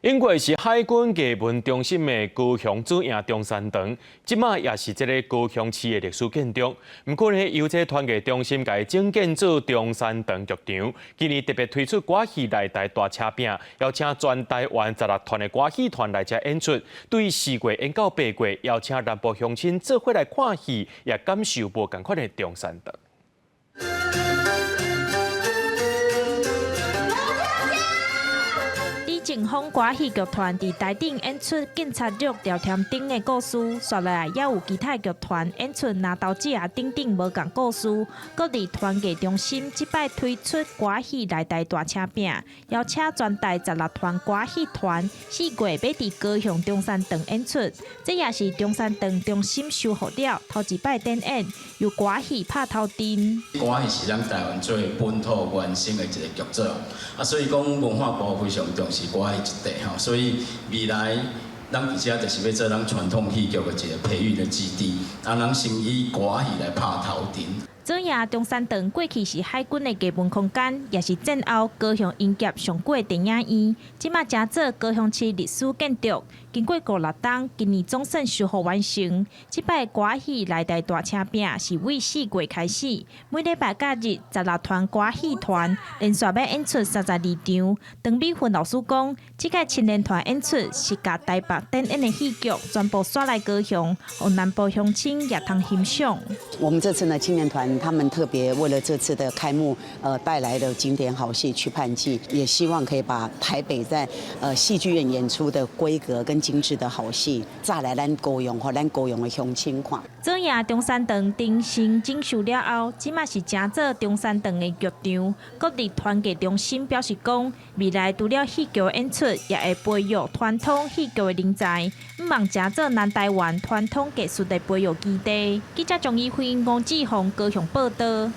因为是海军艺文中心的高雄主营中山堂，即马也是这个高雄市的历史建筑。不过呢，由这团结中心改整建做中山堂剧场，今年特别推出歌戏内台大车饼，邀请全台湾16团的歌戏团来这演出。对4月演到8月，邀请南部乡亲做伙来看戏，也感受无同款的中山堂。警方歌戏剧团伫台顶演出《警察局调添顶》的故事，刷来也有其他剧团演出拿刀子啊等等无共故事。各地团结中心即摆推出歌戏内台大车饼，邀请全台16团歌戏团4月要伫高雄中山堂演出。这也是中山堂中心修复了头一摆展演，由歌戏拍头阵。歌戏是咱台湾最本土原生的一个剧种，所以讲文化部非常重视歌戏一块所以未来咱而且就是要做咱传统戏剧的一个培育的基地，咱先以歌戏来拍头阵。这夜中山堂过去是海军的艺文空间，也是战后高雄迎接上过的电影院。即马加做高雄市历史建筑，经过56冬，今年总算修复完成。即摆歌戏内台大车饼是为4月开始，每礼拜假日16团歌戏团连续要演出32场。邓美芬老师讲，这个青年团演出是甲台北展演的戏剧全部刷来高雄，让南部乡亲也通欣赏。我们这次呢，青年团他们特别为了这次的开幕，带来的经典好戏《去叛记》，也希望可以把台北在戏剧院演出的规格跟精致的好戏，再来咱高雄和咱高雄的乡亲看。这夜中山堂定性整修了后，即马是正做中山堂的剧场。各地团结中心表示讲，未来除了戏剧演出，也会培育传统戏剧的人才，毋望正做南台湾传统艺术的培育基地。记者张义辉、吴志宏高雄报道。